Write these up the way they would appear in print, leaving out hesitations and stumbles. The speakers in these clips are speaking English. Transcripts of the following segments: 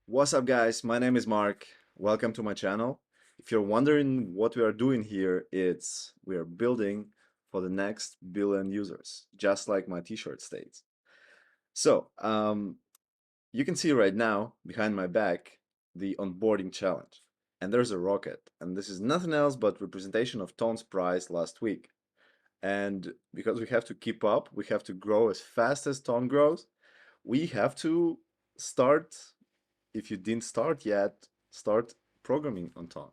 What's up, guys? My name is Mark. Welcome to my channel. If you're wondering what we are doing here, it's we are building for the next billion users, just like my t-shirt states. So, you can see right now behind my back the onboarding challenge. And there's a rocket. And this is nothing else but representation of Ton's prize last week. And because we have to keep up, we have to grow as fast as Ton grows, we have to start if you didn't start yet, start programming on Ton.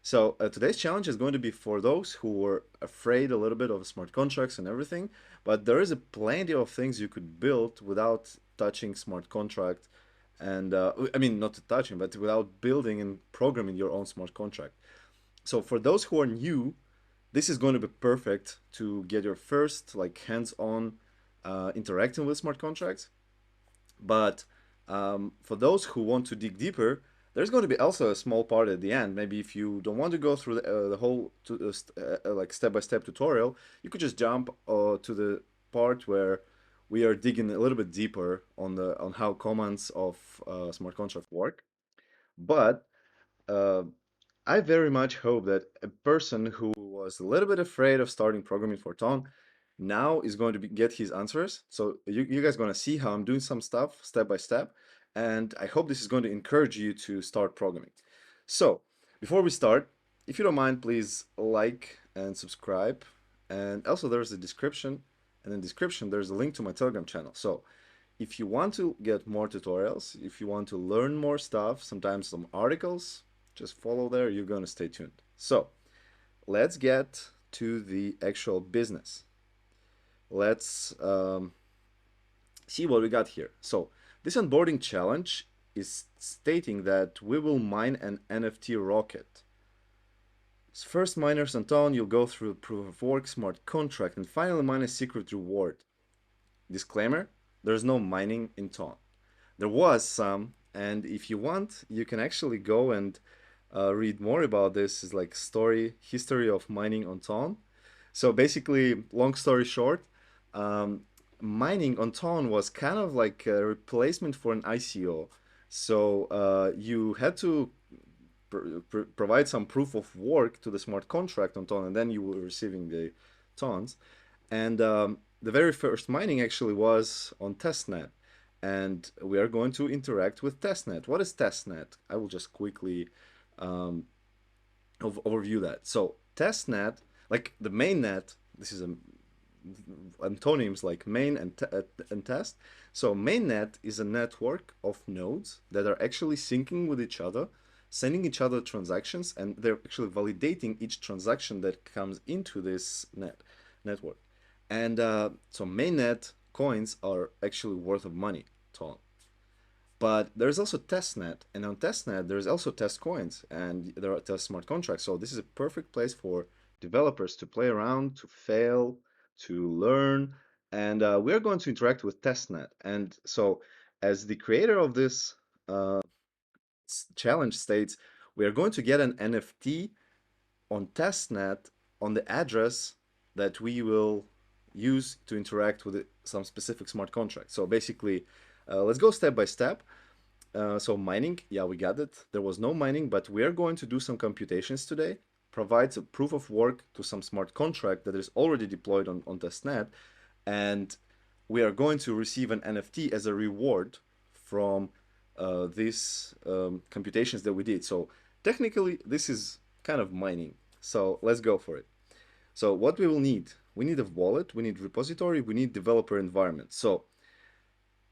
So today's challenge is going to be for those who were afraid a little bit of smart contracts and everything, but there is a plenty of things you could build without touching smart contract and I mean not touching, but without building and programming your own smart contract. So for those who are new, this is going to be perfect to get your first like hands-on interacting with smart contracts. But for those who want to dig deeper, there's going to be also a small part at the end. Maybe if you don't want to go through the whole like step-by-step tutorial, you could just jump to the part where we are digging a little bit deeper on how commands of smart contract work. But uh, I very much hope that a person who was a little bit afraid of starting programming for Ton now is going to get his answers. So you guys going to see how I'm doing some stuff step by step. And I hope this is going to encourage you to start programming. So before we start, if you don't mind, please like and subscribe. And also there's a description. And in the description, there's a link to my Telegram channel. So if you want to get more tutorials, if you want to learn more stuff, sometimes some articles, just follow there. You're going to stay tuned. So let's get to the actual business. Let's see what we got here. So this onboarding challenge is stating that we will mine an NFT rocket. First miners on Ton, you'll go through proof of work, smart contract, and finally mine a secret reward. Disclaimer, there's no mining in Ton. There was some, and if you want, you can actually go and read more about this. Is like history of mining on Ton. So basically, long story short, um, mining on Ton was kind of like a replacement for an ICO. So you had to provide some proof of work to the smart contract on Ton, and then you were receiving the tons. And the very first mining actually was on testnet. And we are going to interact with testnet. What is testnet? I will just quickly um, overview that. So testnet, like the mainnet, this is antonyms like main and test. So mainnet is a network of nodes that are actually syncing with each other, sending each other transactions, and they're actually validating each transaction that comes into this network. And so mainnet coins are actually worth of money, Ton. But there's also testnet, and on testnet there's also test coins, and there are test smart contracts. So this is a perfect place for developers to play around, to fail, to learn, and we're going to interact with testnet. And so, as the creator of this challenge states, we are going to get an NFT on testnet on the address that we will use to interact with some specific smart contract. So basically, let's go step by step. So mining, yeah, we got it. There was no mining, but we are going to do some computations today, provides a proof of work to some smart contract that is already deployed on testnet, and we are going to receive an NFT as a reward from these computations that we did. So technically, this is kind of mining. So let's go for it. So what we will need, we need a wallet, we need repository, we need developer environment. So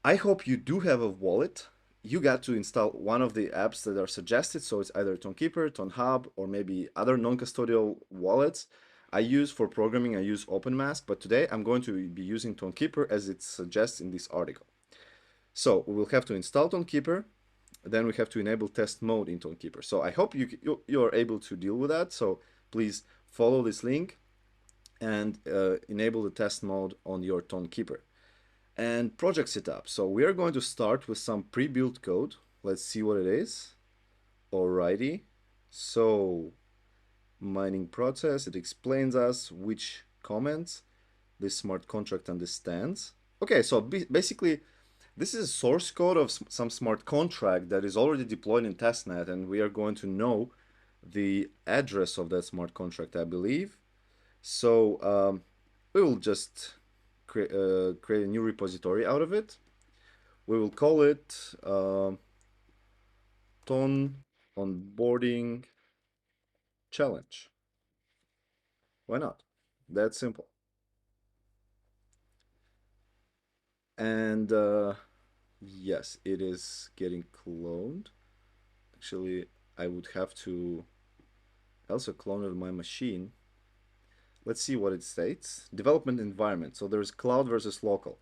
I hope you do have a wallet. You got to install one of the apps that are suggested. So it's either Tonkeeper, TonHub, or maybe other non-custodial wallets. I use for programming, I use OpenMask, but today I'm going to be using Tonkeeper as it suggests in this article. So we will have to install Tonkeeper, then we have to enable test mode in Tonkeeper. So I hope you are able to deal with that. So please follow this link and enable the test mode on your Tonkeeper. And project setup. So we are going to start with some pre-built code. Let's see what it is. Alrighty. So mining process, it explains us which comments this smart contract understands. Okay, so basically This is a source code of some smart contract that is already deployed in testnet, and we are going to know the address of that smart contract, I believe. So we will just create a new repository out of it. We will call it ton onboarding challenge. Why not? That's simple. And yes, it is getting cloned. Actually, I would have to also clone it on my machine. Let's see what it states. Development environment. So there's cloud versus local.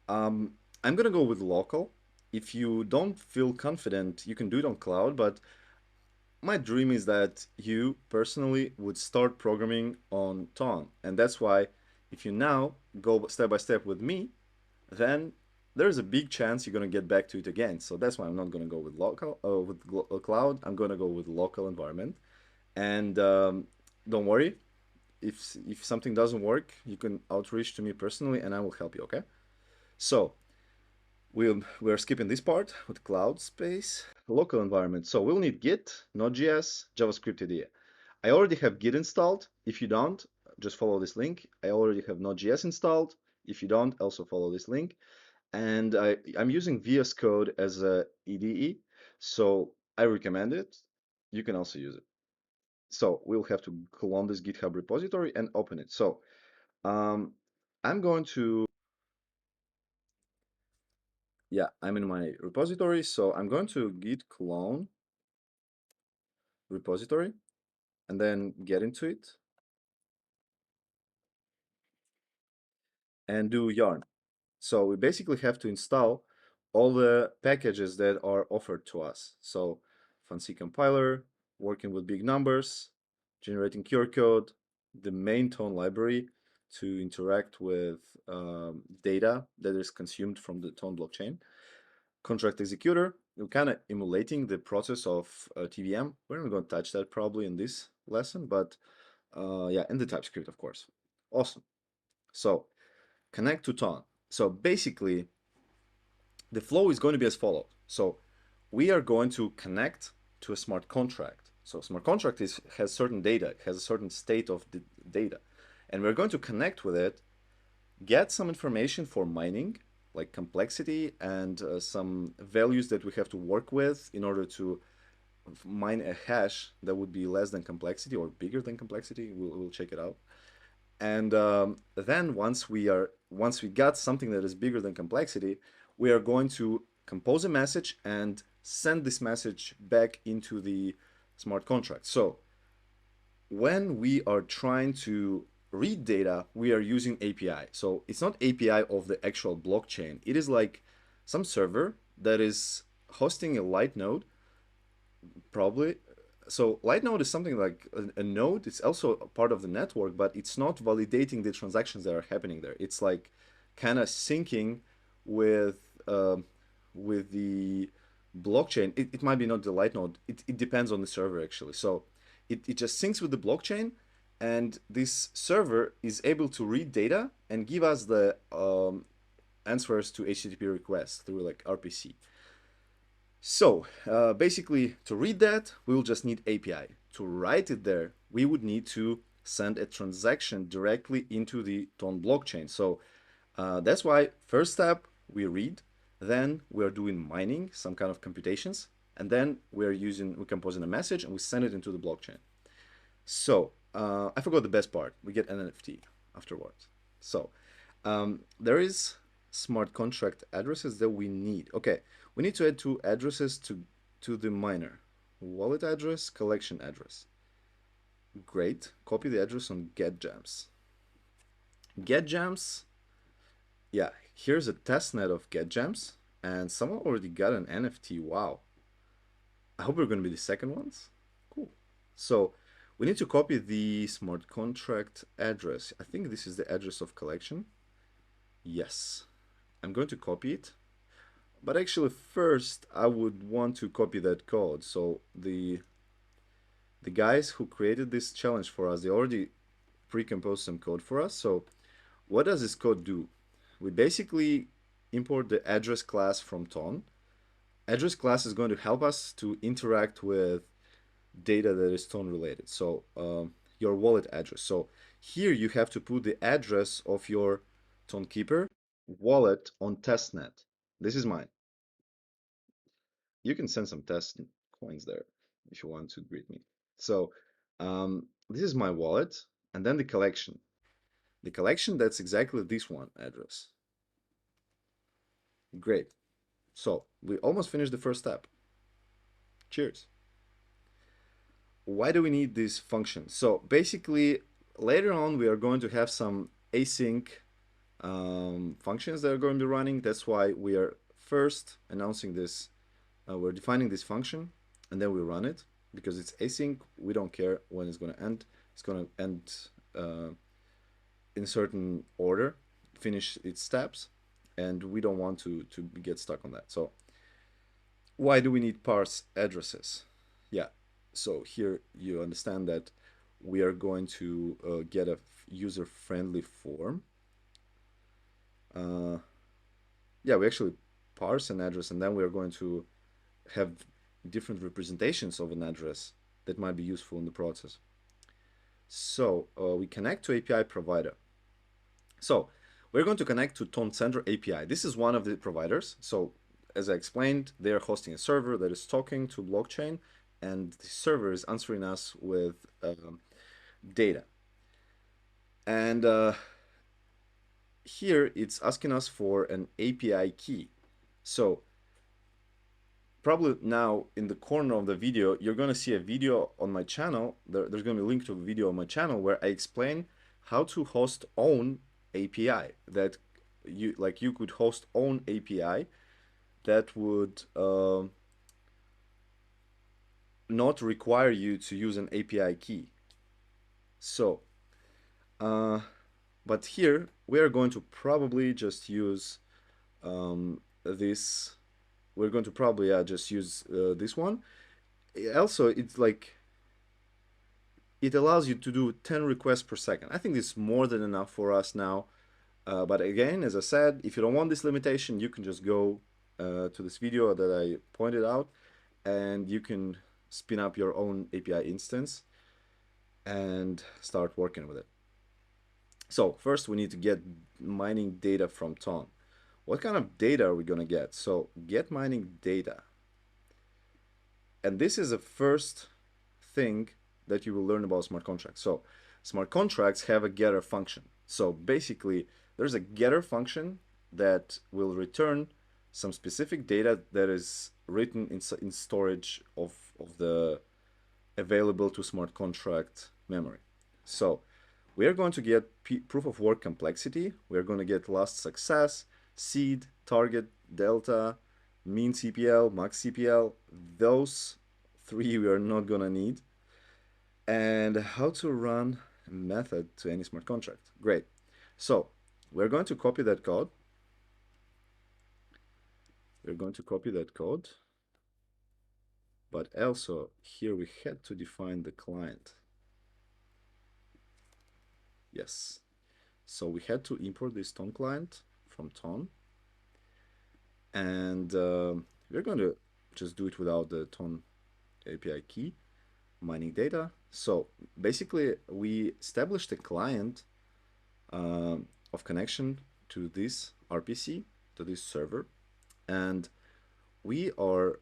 Um, I'm gonna go with local. If you don't feel confident, you can do it on cloud, but my dream is that you personally would start programming on Ton. And that's why if you now go step by step with me, then there's a big chance you're going to get back to it again. So that's why I'm not going to go with local with cloud. I'm going to go with local environment. And don't worry, if something doesn't work, you can outreach to me personally, and I will help you. Okay? So we're skipping this part with cloud space, local environment. So we'll need Git, Node.js, JavaScript IDE. I already have Git installed. If you don't, just follow this link. I already have Node.js installed. If you don't, also follow this link. And I'm using VS Code as a IDE, so I recommend it. You can also use it. So we'll have to clone this GitHub repository and open it. So um, I'm going to, yeah, I'm in my repository. So I'm going to git clone repository and then get into it and do yarn. So we basically have to install all the packages that are offered to us. So fancy compiler, working with big numbers, generating QR code, the main tone library to interact with data that is consumed from the tone blockchain, contract executor, we're kind of emulating the process of TVM. We're not going to touch that probably in this lesson, but yeah, and the TypeScript, of course. Awesome. So connect to Ton. So basically, the flow is going to be as follows. So we are going to connect to a smart contract. So smart contract has certain data, has a certain state of the data. And we're going to connect with it, get some information for mining, like complexity and some values that we have to work with in order to mine a hash that would be less than complexity or bigger than complexity. We'll check it out. And then once we got something that is bigger than complexity, we are going to compose a message and send this message back into the smart contract. So when we are trying to read data, we are using API. So it's not API of the actual blockchain. It is like some server that is hosting a light node probably. So light node is something like a node. It's also a part of the network, but it's not validating the transactions that are happening there. It's like kind of syncing with with the blockchain. It might be not the light node. It depends on the server actually. So it just syncs with the blockchain, and this server is able to read data and give us the answers to HTTP requests through like RPC. So basically, to read that, we will just need API. To write it there, we would need to send a transaction directly into the Ton blockchain. So that's why first step, we read, then we're doing mining, some kind of computations, and then we're composing a message and we send it into the blockchain. So I forgot the best part. We get an NFT afterwards. So there is smart contract addresses that we need. Okay, we need to add two addresses to the miner. Wallet address, collection address. Great. Copy the address on getgems. Getgems, yeah, here's a testnet of getgems, and someone already got an NFT. Wow. I hope we're going to be the second ones. Cool. So we need to copy the smart contract address. I think this is the address of collection. Yes. I'm going to copy it. But actually first I would want to copy that code. So the guys who created this challenge for us, they already pre-composed some code for us. So what does this code do? We basically import the address class from ton. Address class is going to help us to interact with data that is ton related. So your wallet address. So here you have to put the address of your ton keeper wallet on testnet. This is mine. You can send some test coins there if you want to greet me. So this is my wallet, and then the collection. The collection, that's exactly this one address. Great. So we almost finished the first step. Cheers. Why do we need this function? So basically, later on, we are going to have some async functions that are going to be running. That's why we are first announcing this. We're defining this function, and then we run it because it's async. We don't care when it's going to end. It's going to end in certain order, finish its steps, and we don't want to get stuck on that. So why do we need parse addresses? Yeah, so here you understand that we are going to get a user-friendly form. Uh, yeah, we actually parse an address, and then we are going to have different representations of an address that might be useful in the process. So we connect to API provider. So we're going to connect to Ton Center API. This is one of the providers. So as I explained, they're hosting a server that is talking to blockchain, and the server is answering us with data. And here it's asking us for an API key. So probably now in the corner of the video, you're going to see a video on my channel. There's going to be a link to a video on my channel where I explain how to host own API that you could host own API that would not require you to use an API key. So, but here we are going to probably just use this. We're going to probably just use this one. Also, it's like it allows you to do 10 requests per second. I think this is more than enough for us now. But again, as I said, if you don't want this limitation, you can just go to this video that I pointed out, and you can spin up your own API instance and start working with it. So first we need to get mining data from Ton. What kind of data are we going to get? So get mining data. And this is the first thing that you will learn about smart contracts. So smart contracts have a getter function. So basically there's a getter function that will return some specific data that is written in storage of the available to smart contract memory. So we are going to get proof of work complexity. We're going to get last success, seed, target, delta, mean CPL, max CPL. Those three we are not going to need. And how to run a method to any smart contract. Great. So we're going to copy that code. We're going to copy that code. But also here we had to define the client. Yes. So we had to import this Ton client from Ton. And we're going to just do it without the Ton API key, mining data. So basically we established a client of connection to this RPC, to this server. And we are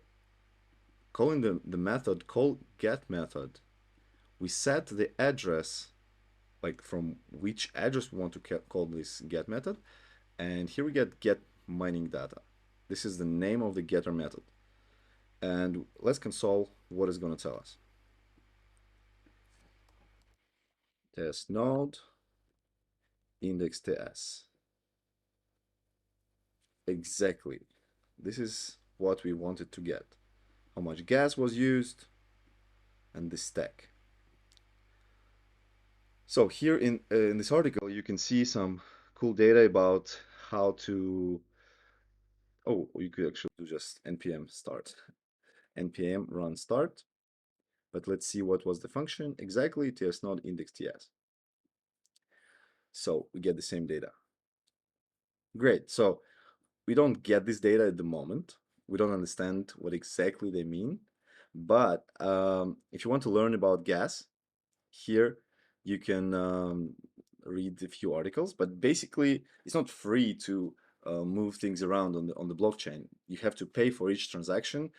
calling the method call get method. We set the address, like from which address we want to call this get method. And here we get mining data. This is the name of the getter method. And let's console what it's going to tell us. Test node index TS. Exactly. This is what we wanted to get. How much gas was used and the stack. So here in this article, you can see some cool data about how to, oh, you could actually do just npm start, npm run start. But let's see what was the function. Exactly, ts node index ts. So we get the same data. Great. So we don't get this data at the moment. We don't understand what exactly they mean. But if you want to learn about gas, here you can read a few articles. But basically, it's not free to move things around on the blockchain. You have to pay for each transaction.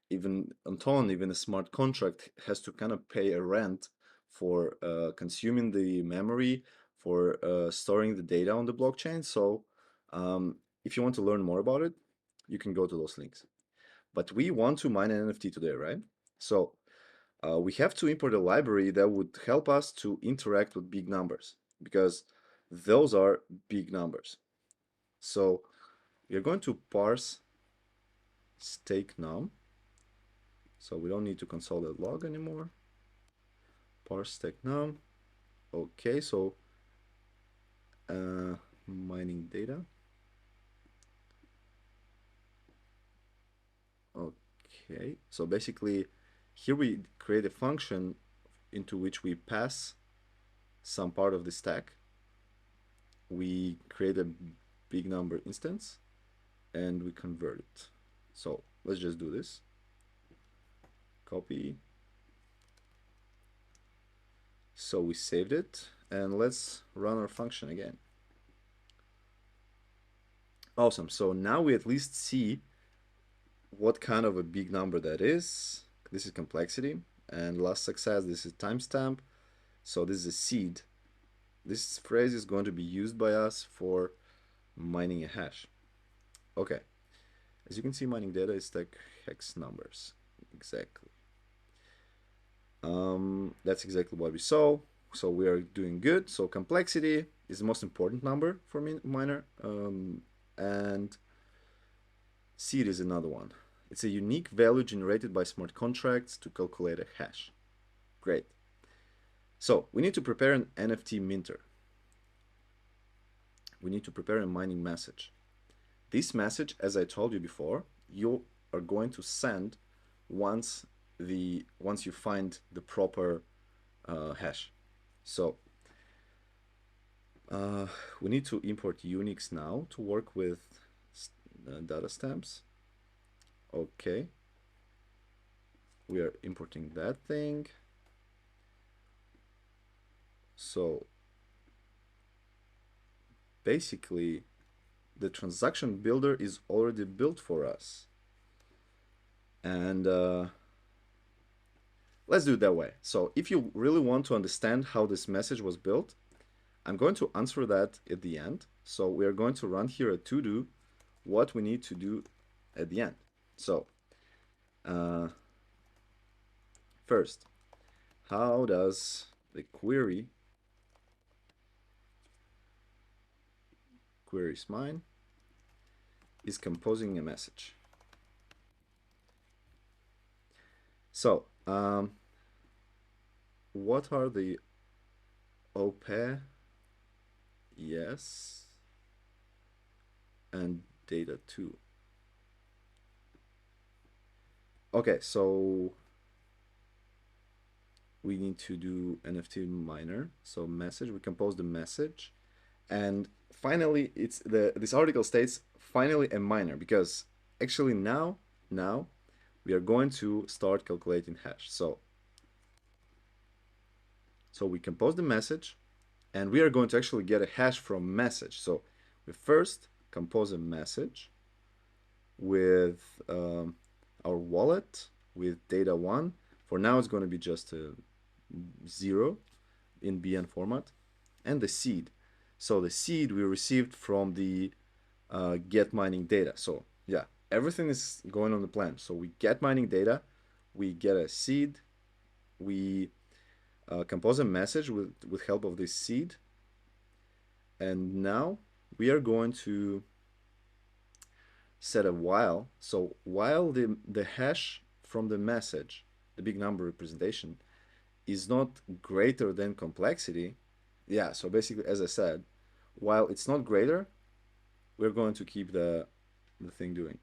Even Anton, even a smart contract has to kind of pay a rent for consuming the memory, for storing the data on the blockchain. So if you want to learn more about it, you can go to those links. But we want to mine an NFT today, right? So we have to import a library that would help us to interact with big numbers because those are big numbers. So we are going to parse stake num. So we don't need to console that log anymore. Parse stake num. Okay, so mining data. Okay, so basically here we create a function into which we pass some part of the stack. We create a big number instance and we convert it. So let's just do this. Copy. So we saved it and let's run our function again. Awesome. So now we at least see what kind of a big number that is. This is complexity, and last success, this is timestamp. So this is a seed. This phrase is going to be used by us for mining a hash. Okay, as you can see, mining data is like hex numbers. Exactly. That's exactly what we saw. So we are doing good. So complexity is the most important number for miner. And seed is another one. It's a unique value generated by smart contracts to calculate a hash. Great. So we need to prepare an NFT minter. We need to prepare a mining message. This message, as I told you before, you are going to send once you find the proper hash. So we need to import Unix now to work with data stamps. Okay, we are importing that thing. So basically, the transaction builder is already built for us. And let's do it that way. So if you really want to understand how this message was built, I'm going to answer that at the end. So we are going to run here a to-do, what we need to do at the end. So uh, first, how does the queries mine, is composing a message. So what are the OP, yes, and data 2? Okay, so we need to do NFT miner. So message, we compose the message. And finally, it's this article states finally a miner because actually now we are going to start calculating hash. So we compose the message and we are going to actually get a hash from message. So we first compose a message with our wallet with data 1. For now, it's going to be just a 0 in BN format, and the seed. So the seed we received from the get mining data. So yeah, everything is going on the plan. So we get mining data, we get a seed, we compose a message with help of this seed, and now we are going to set a while. So while the hash from the message, the big number representation, is not greater than complexity, yeah, so basically, as I said, while it's not greater, we're going to keep the thing doing.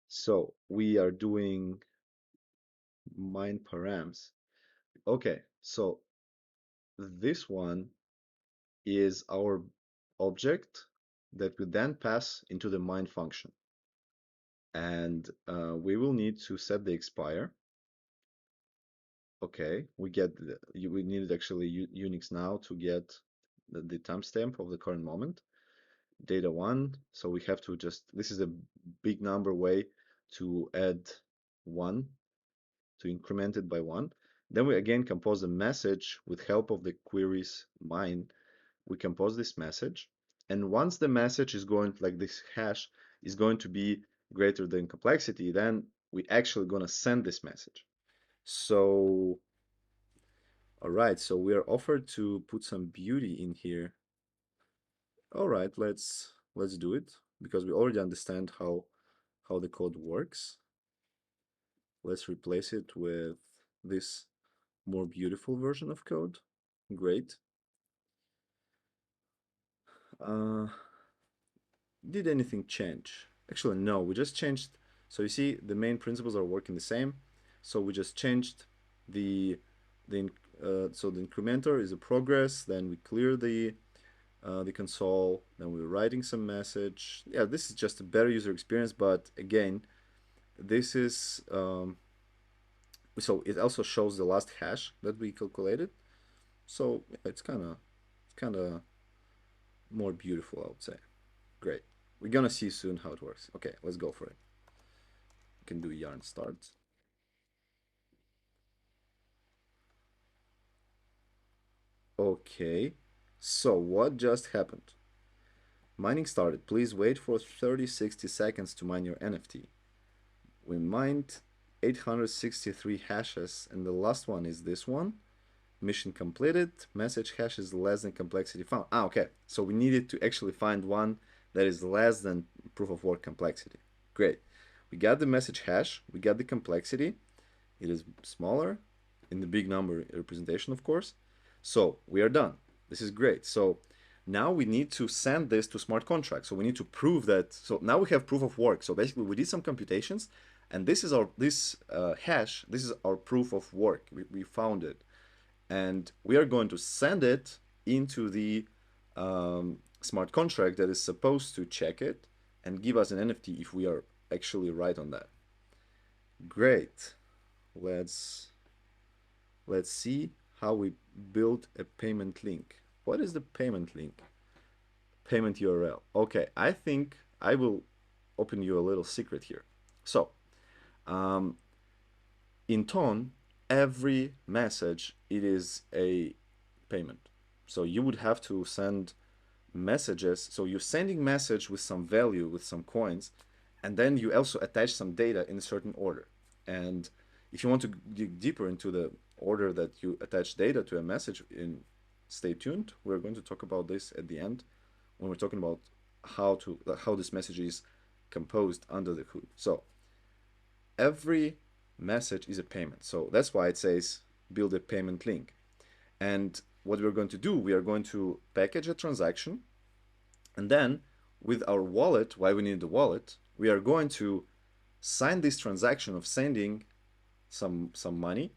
So we are doing mine params. Okay, so this one is our object that we then pass into the mine function. And we will need to set the expire. Okay, we needed actually Unix now to get the timestamp of the current moment. Data one, so we have to just, this is a big number way to add one, to increment it by one. Then we again compose a message with help of the queries mine. We compose this message, and once the message is going, like this hash is going to be greater than complexity, then we actually gonna send this message. So, all right, so we are offered to put some beauty in here. All right, let's do it because we already understand how the code works. Let's replace it with this more beautiful version of code. Great. Uh, did anything change? Actually, no, we just changed. So you see, the main principles are working the same. So we just changed the so the incrementer is a progress. Then we clear the console. Then we're writing some message. Yeah, this is just a better user experience. But again, this is so it also shows the last hash that we calculated. So yeah, it's kind of more beautiful, I would say. Great. We're gonna see soon how it works. Okay, let's go for it. We can do yarn start. Okay. So what just happened? Mining started. Please wait for 30-60 seconds to mine your NFT. We mined 863 hashes, and the last one is this one. Mission completed. Message hash is less than complexity found. Ah, okay. So we needed to actually find one that is less than proof of work complexity. Great. We got the message hash. We got the complexity. It is smaller in the big number representation, of course. So we are done. This is great. So now we need to send this to smart contract. So we need to prove that. So now we have proof of work. So basically, we did some computations, and this is our hash. This is our proof of work. We found it, and we are going to send it into the smart contract that is supposed to check it and give us an NFT if we are actually right on that. Great. Let's let's see how we build a payment link. What is the payment link? Payment URL. Okay, I think I will open you a little secret here. So, um, in Ton, every message it is a payment. So you would have to send messages. So you're sending message with some value, with some coins, and then you also attach some data in a certain order. And if you want to dig deeper into the order that you attach data to a message, stay tuned. We're going to talk about this at the end when we're talking about how this message is composed under the hood. So every message is a payment. So that's why it says build a payment link. And what we're going to do, we are going to package a transaction, and then with our wallet, why we need the wallet, we are going to sign this transaction of sending some money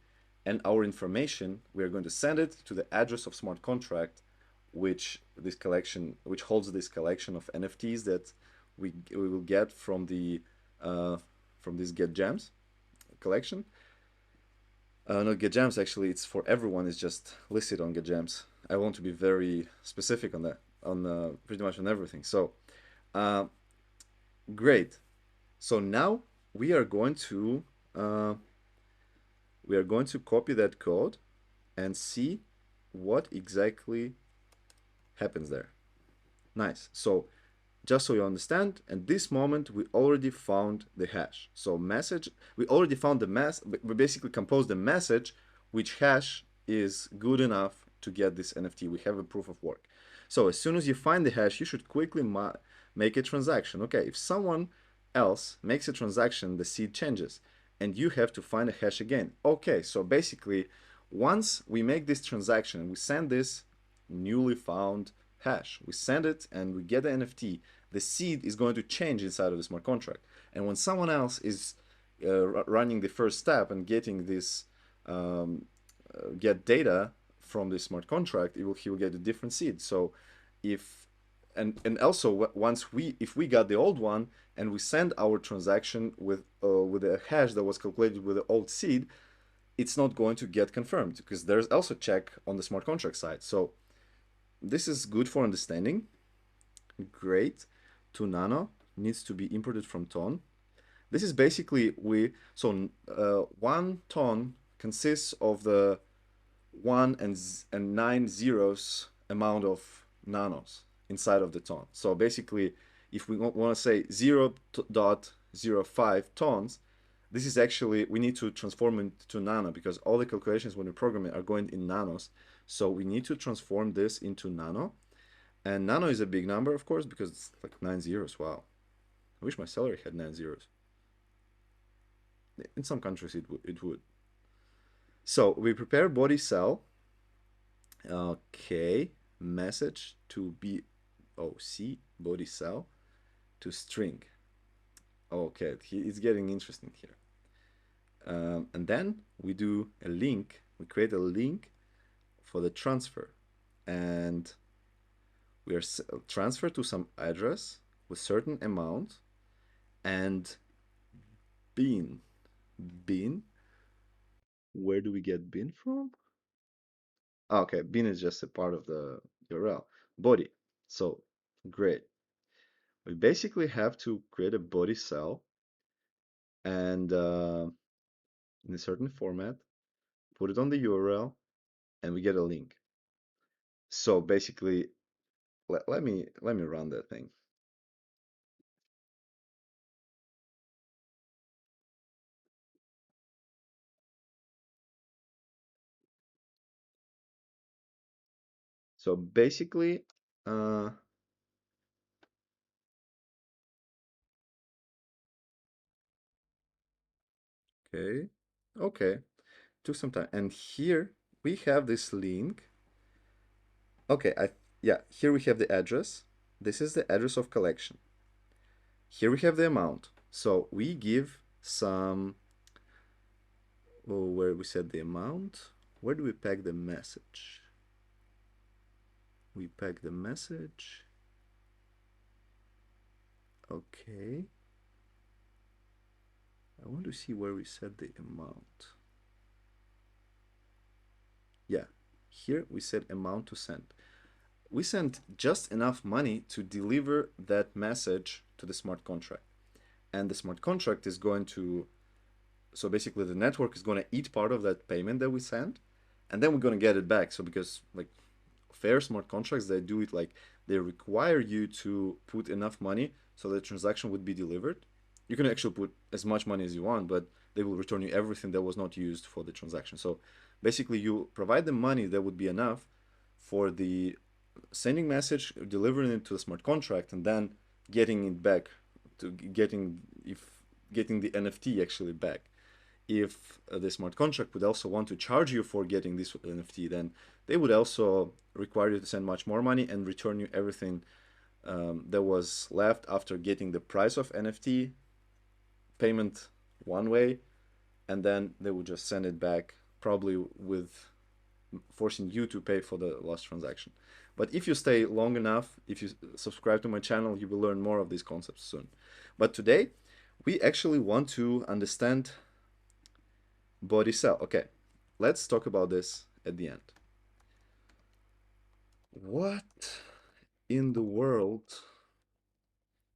and our information. We are going to send it to the address of smart contract, which holds this collection of NFTs that we will get from this Get Gems collection. Not Get Gems, actually, it's for everyone. It's just listed on Get Gems. I want to be very specific on that, on pretty much on everything. So, uh, great. So now we are going to uh, copy that code and see what exactly happens there. Nice. So just so you understand, at this moment we already found the hash. So message, we already found the we basically composed the message which hash is good enough to get this NFT. We have a proof of work. So as soon as you find the hash, you should quickly make a transaction. Okay, if someone else makes a transaction, the seed changes and you have to find a hash again. Okay, so basically once we make this transaction, we send this newly found hash. We send it and we get the NFT. The seed is going to change inside of the smart contract. And when someone else is running the first step and getting this get data from the smart contract, he will get a different seed. So if and also once we if we got the old one and we send our transaction with a hash that was calculated with the old seed, it's not going to get confirmed because there's also check on the smart contract side. So this is good for understanding. Great. To nano needs to be imported from ton. This is basically so 1 ton consists of the one and nine zeros amount of nanos inside of the ton. So basically, if we want to say 0.05 tons, this is actually, we need to transform it to nano because all the calculations when we program it are going in nanos. So we need to transform this into nano. And nano is a big number, of course, because it's like 9 zeros. Wow. I wish my salary had 9 zeros. In some countries, it would. So we prepare body cell. Okay. Message to BOC, body cell, to string. Okay, it's getting interesting here. And then we do a link. We create a link for the transfer. And we are transfer to some address with certain amount and bin. Bin. Where do we get bin from? Okay, bin is just a part of the URL. Body. So great. We basically have to create a body cell and in a certain format, put it on the URL, and we get a link. So basically, let me run that thing. So basically, uh, okay, okay, took some time. And here we have this link. Okay, yeah, here we have the address. This is the address of collection. Here we have the amount. So we give some, oh, where we set the amount. Where do we pack the message? We pack the message. Okay. I want to see where we set the amount. Yeah, here we set amount to send. We send just enough money to deliver that message to the smart contract. And the smart contract is going to, so basically the network is going to eat part of that payment that we send, and then we're going to get it back. So because like fair smart contracts, they do it like they require you to put enough money so the transaction would be delivered. You can actually put as much money as you want, but they will return you everything that was not used for the transaction. So basically, you provide the money that would be enough for the sending message, delivering it to the smart contract, and then getting it back to getting the NFT actually back. If the smart contract would also want to charge you for getting this NFT, then they would also require you to send much more money and return you everything that was left after getting the price of NFT payment one way, and then they would just send it back, probably with forcing you to pay for the lost transaction. But if you stay long enough, if you subscribe to my channel, you will learn more of these concepts soon. But today, we actually want to understand body cell. Okay, let's talk about this at the end. What in the world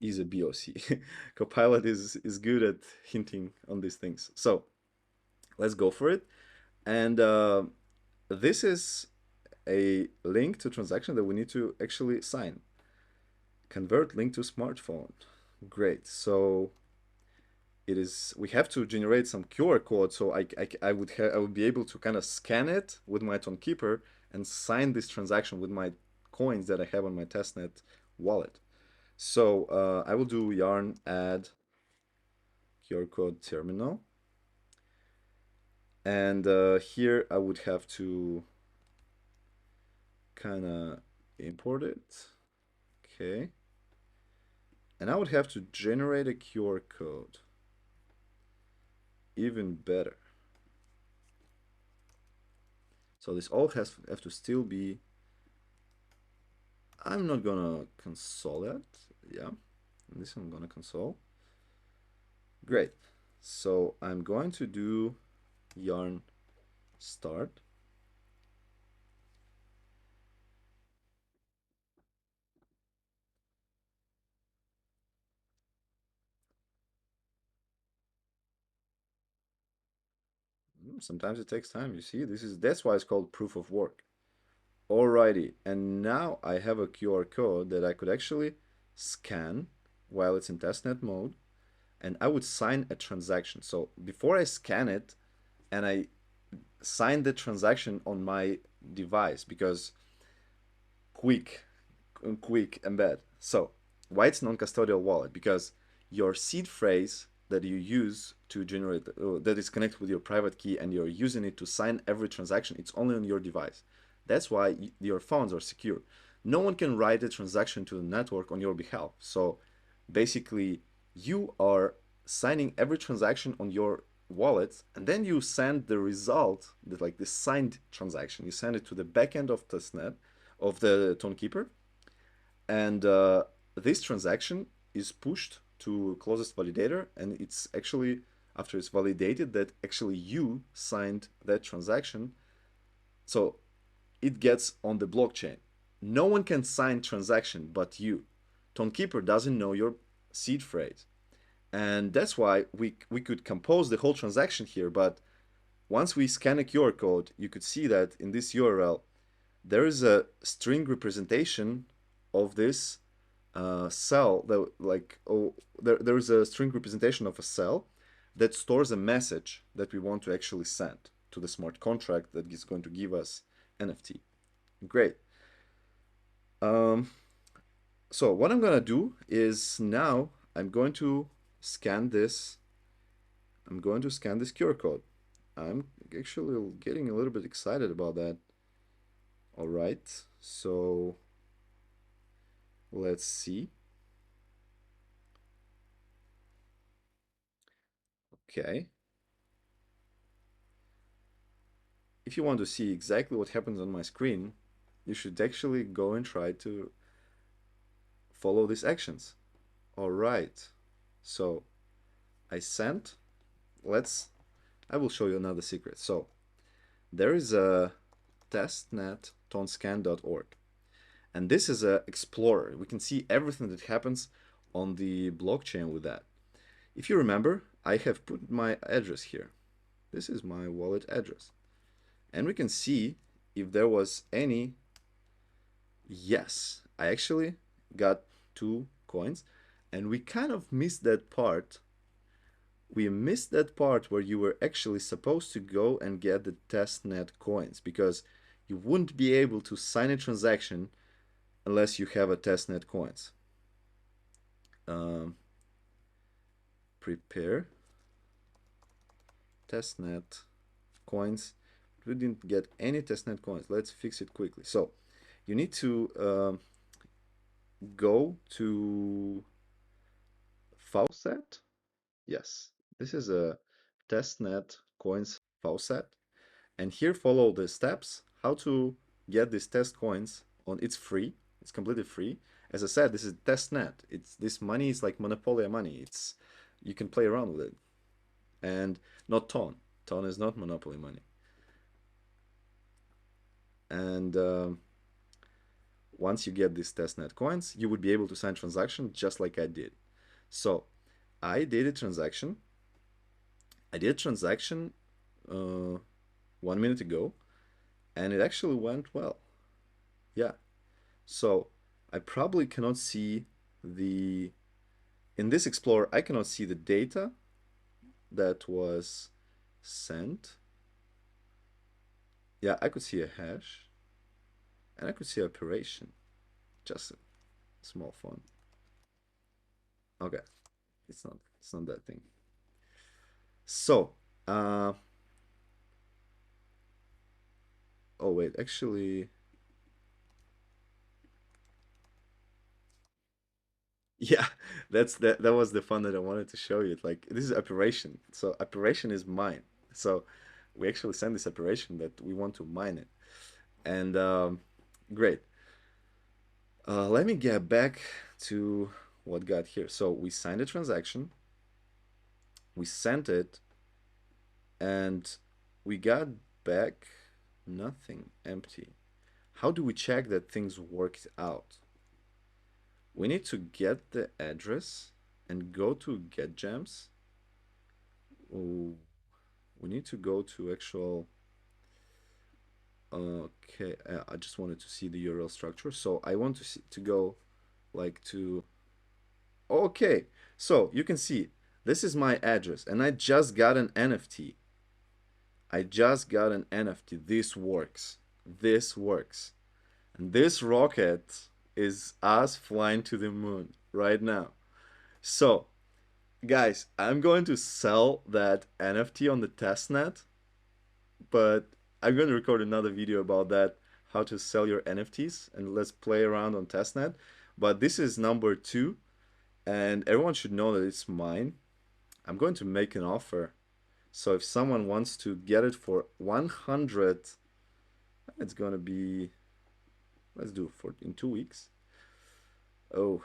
is a BOC? Copilot is good at hinting on these things. So let's go for it. And this is a link to transaction that we need to actually sign. Convert link to smartphone. Great. So it is, we have to generate some QR code. So I would be able to kind of scan it with my Ton Keeper and sign this transaction with my coins that I have on my testnet wallet. So I will do yarn add QR code terminal. And here I would have to kind of import it. Okay. And I would have to generate a QR code. Even better. So this all have to still be I'm not gonna console it. Yeah, this I'm gonna console. Great. So I'm going to do yarn start. Sometimes it takes time. You see, that's why it's called proof of work. Alrighty, and now I have a QR code that I could actually scan while it's in testnet mode, and I would sign a transaction. So before I scan it and I sign the transaction on my device, because quick, quick embed. So why it's non-custodial wallet? Because your seed phrase that you use to generate that is connected with your private key and you're using it to sign every transaction, it's only on your device. That's why your funds are secure. No one can write a transaction to the network on your behalf. So basically, you are signing every transaction on your wallet, and then you send the result, like the signed transaction, you send it to the backend of testnet of the Tonekeeper, and this transaction is pushed to closest validator, and it's actually after it's validated that actually you signed that transaction, so it gets on the blockchain. No one can sign transaction but you. Tonekeeper doesn't know your seed phrase, and that's why we could compose the whole transaction here. But once we scan a QR code, you could see that in this URL there is a string representation of this cell that there is a string representation of a cell that stores a message that we want to actually send to the smart contract that is going to give us NFT. Great. Um, so what I'm gonna do is now scan this. I'm going to scan this QR code. I'm actually getting a little bit excited about that. All right. So let's see. Okay. If you want to see exactly what happens on my screen, you should actually go and try to follow these actions. All right. So I sent. Let's. I will show you another secret. So there is a testnet.tonscan.org, and this is a explorer. We can see everything that happens on the blockchain with that. If you remember, I have put my address here. This is my wallet address, and we can see if there was any. Yes, I actually got 2 coins, and we kind of missed that part. We missed that part where you were actually supposed to go and get the testnet coins, because you wouldn't be able to sign a transaction unless you have a testnet coins. Um, Prepare testnet coins. We didn't get any testnet coins. Let's fix it quickly. So you need to go to faucet. Yes, this is a testnet coins faucet, and here follow the steps how to get these test coins on. It's free. It's completely free. As I said, this is testnet. It's this money is like monopoly money. It's you can play around with it, and not ton. Ton is not monopoly money. And once you get these testnet coins, you would be able to sign transaction just like I did. So I did a transaction. I did a transaction uh, 1 minute ago, and it actually went well. Yeah. So I probably cannot see the, in this Explorer, I cannot see the data that was sent. Yeah, I could see a hash, and I could see operation, just a small font. Okay, it's not that thing. So, uh, oh wait, actually, yeah, that was the fun that I wanted to show you. Like this is operation. So operation is mine. So we actually send this operation that we want to mine it. And great. Let me get back to what got here. So we signed a transaction, we sent it, and we got back nothing, empty. How do we check that things worked out? We need to get the address and go to get gems. Oh, we need to go to actual. Okay, I just wanted to see the URL structure. So I want to see, to go like to. Okay, so you can see this is my address, and I just got an NFT. I just got an NFT. This works. This works. And this rocket is us flying to the moon right now. So, guys, I'm going to sell that NFT on the testnet, but I'm going to record another video about that, how to sell your NFTs, and let's play around on testnet. But this is number two, and everyone should know that it's mine. I'm going to make an offer. So if someone wants to get it for 100, it's going to be, let's do for in 2 weeks. Oh,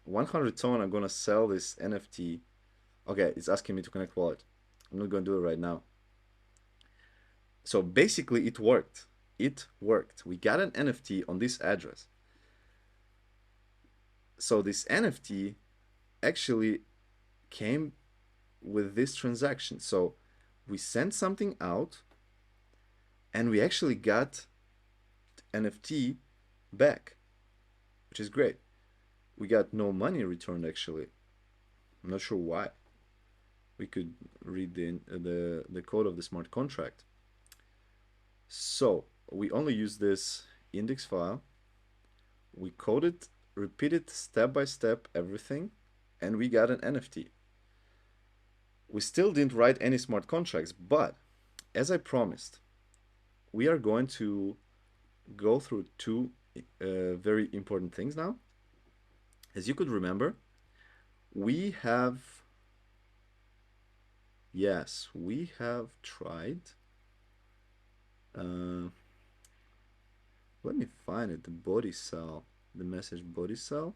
100 ton, I'm going to sell this NFT. Okay, it's asking me to connect wallet. I'm not going to do it right now. So basically it worked. It worked. We got an NFT on this address. So this NFT actually came with this transaction. So we sent something out and we actually got NFT back, which is great. We got no money returned actually. I'm not sure why. We could read the code of the smart contract. So we only use this index file. We coded, repeated step by step everything, and we got an NFT. We still didn't write any smart contracts, but as I promised, we are going to go through two very important things now. As you could remember, we have, yes, we have tried. Uh, Let me find it, the body cell, the message body cell.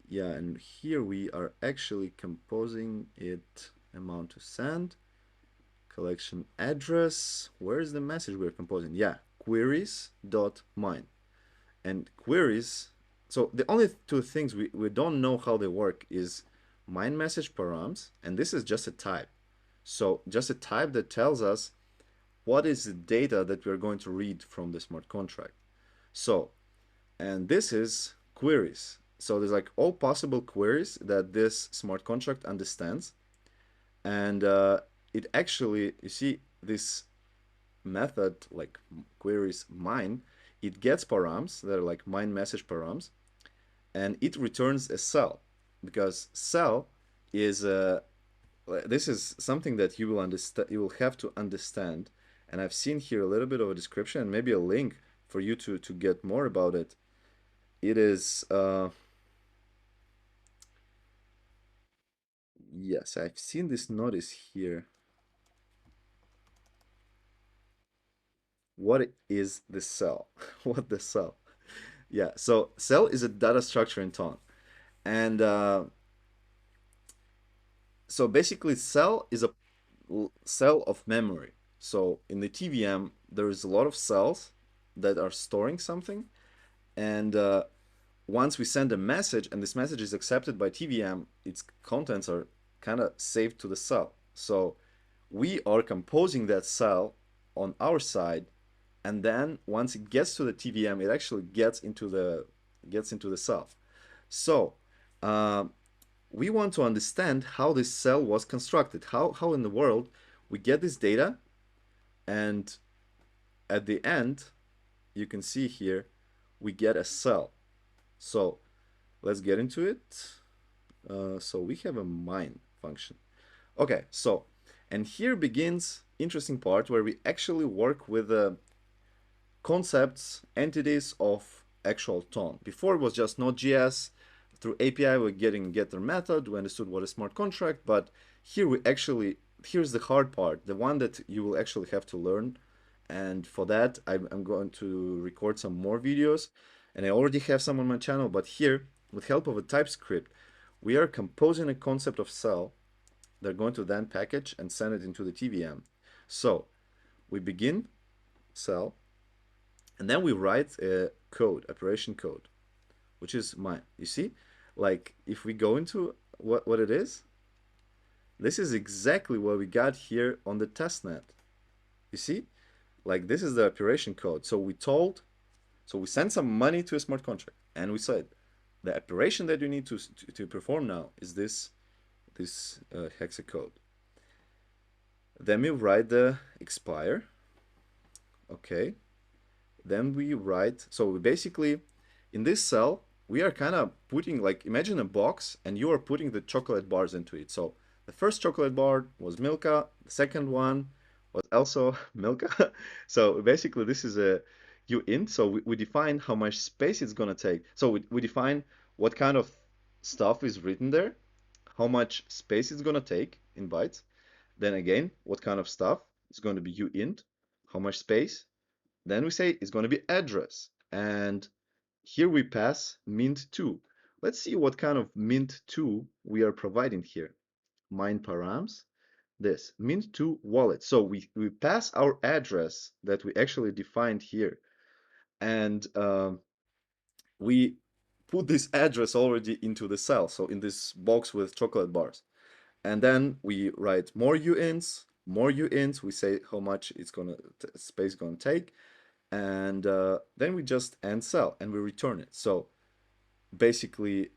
Yeah, and here we are actually composing it, amount to send, collection address. Where is the message we're composing? Yeah, queries.mine. And queries, so the only two things we don't know how they work is mine message params, and this is just a type. So just a type that tells us what is the data that we're going to read from the smart contract. So, and this is queries. So there's like all possible queries that this smart contract understands. And it actually, you see this method like queries mine, it gets params that are like mine message params, and it returns a cell because cell is this is something that you will understand, you will have to understand. And I've seen here a little bit of a description and maybe a link for you to get more about it. It is yes, I've seen this notice here. What is the cell? What the cell? Yeah, so cell is a data structure in Ton. And so basically cell is a cell of memory. So in the TVM, there is a lot of cells that are storing something. And once we send a message and this message is accepted by TVM, its contents are kind of saved to the cell. So we are composing that cell on our side, and then once it gets to the TVM, it actually gets into the cell. So we want to understand how this cell was constructed. How in the world we get this data, and at the end, you can see here, we get a cell. So let's get into it. So we have a mine function. Okay, so, and here begins interesting part where we actually work with concepts, entities of actual tone. Before it was just Node.js. Through API, we're getting getter method. We understood what a smart contract, but here we actually, here's the hard part, the one that you will actually have to learn. And for that, I'm going to record some more videos. And I already have some on my channel, but here, with help of a TypeScript, we are composing a concept of cell. They're going to then package and send it into the TVM. So we begin cell, and then we write a code, operation code, which is mine. You see, like if we go into what it is, this is exactly what we got here on the testnet. You see, like this is the operation code. So we sent some money to a smart contract, and we said the operation that you need to perform now is this hexa code. Then we write the expire. Okay. Then we write, so we basically, in this cell, we are kind of putting, like, imagine a box and you are putting the chocolate bars into it. So the first chocolate bar was Milka, the second one was also Milka. So basically this is a uint, so we define how much space it's gonna take. So we define what kind of stuff is written there, how much space it's gonna take in bytes. Then again, what kind of stuff is going to be uint, how much space, then we say it's going to be address. And here we pass mint2. Let's see what kind of mint2 we are providing here. Mine params, this mint2 wallet. So we pass our address that we actually defined here. And we put this address already into the cell. So in this box with chocolate bars. And then we write more uints, more uints. We say how much it's gonna space gonna take, and then we just end cell and we return it. So basically,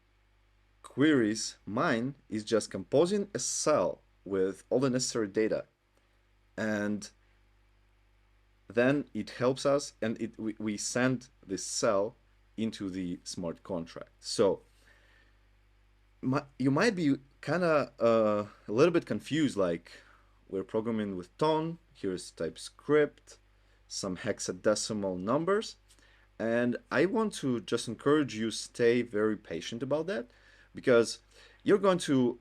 queries mine is just composing a cell with all the necessary data, and then it helps us, and we send this cell into the smart contract. So you might be kind of a little bit confused, like we're programming with ton, here's TypeScript, some hexadecimal numbers, and I want to just encourage you stay very patient about that, because you're going to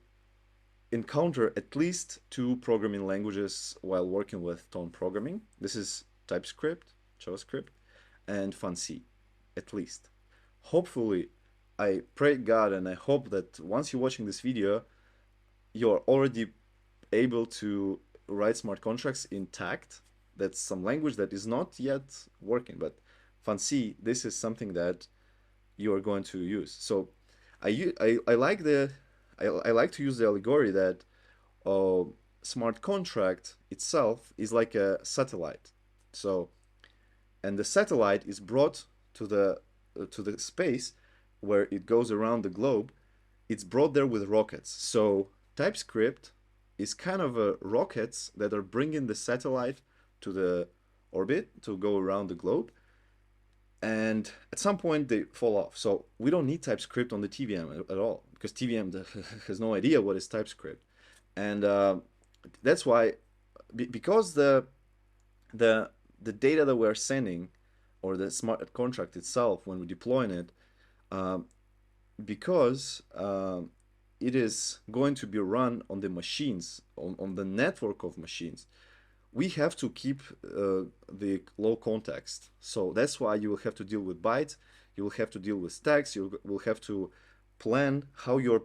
encounter at least two programming languages while working with tone programming. This is TypeScript, JavaScript, and FunC, at least. Hopefully, I pray God and I hope that once you're watching this video, you're already able to write smart contracts in Tact. That's some language that is not yet working, but FunC, this is something that you are going to use. So I like I like to use the allegory that uh, smart contract itself is like a satellite. So and the satellite is brought to the space where it goes around the globe. It's brought there with rockets. So TypeScript is kind of a rockets that are bringing the satellite to the orbit to go around the globe, and at some point they fall off. So we don't need TypeScript on the TVM at all, because TVM has no idea what is TypeScript, and that's why because the the data that we're sending, or the smart contract itself when we're deploying it, um, because it is going to be run on the machines, on the network of machines, we have to keep the low context. So that's why you will have to deal with bytes, you will have to deal with stacks, you will have to plan how you're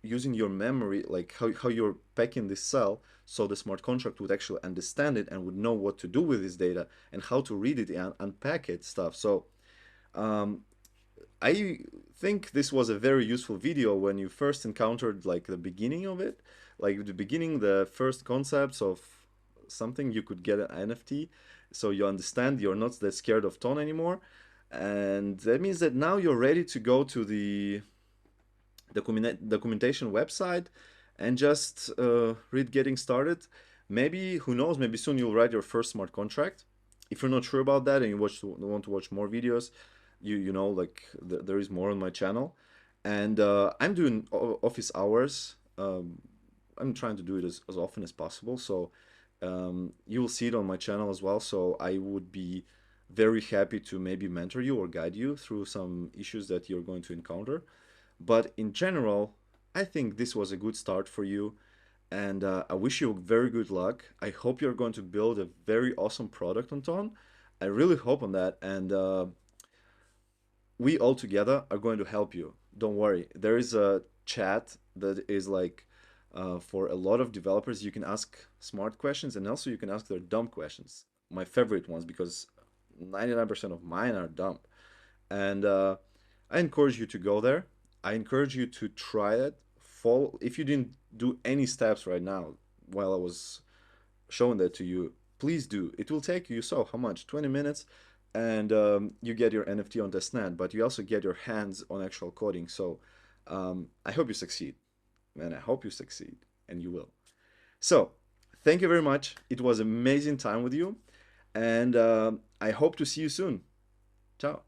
using your memory, like how you're packing this cell, so the smart contract would actually understand it and would know what to do with this data and how to read it and unpack it stuff. So um, I think this was a very useful video when you first encountered like the beginning of it, like the beginning, the first concepts of something you could get an NFT. So you understand you're not that scared of tone anymore. And that means that now you're ready to go to the documentation website and just read getting started. Maybe, who knows, maybe soon you'll write your first smart contract. If you're not sure about that and you want to watch more videos, you know, like there is more on my channel. And I'm doing office hours. I'm trying to do it as often as possible. So you will see it on my channel as well. So I would be very happy to maybe mentor you or guide you through some issues that you're going to encounter. But in general, I think this was a good start for you. And I wish you very good luck. I hope you're going to build a very awesome product on Ton. I really hope on that. And we all together are going to help you. Don't worry. There is a chat that is like for a lot of developers. You can ask smart questions and also you can ask their dumb questions. My favorite ones because 99% of mine are dumb. And I encourage you to go there. I encourage you to try it. Follow. If you didn't do any steps right now while I was showing that to you, please do. It will take you, so how much? 20 minutes, and you get your NFT on testnet, but you also get your hands on actual coding. So I hope you succeed, and I hope you succeed, and you will. So thank you very much. It was amazing time with you, and I hope to see you soon. Ciao.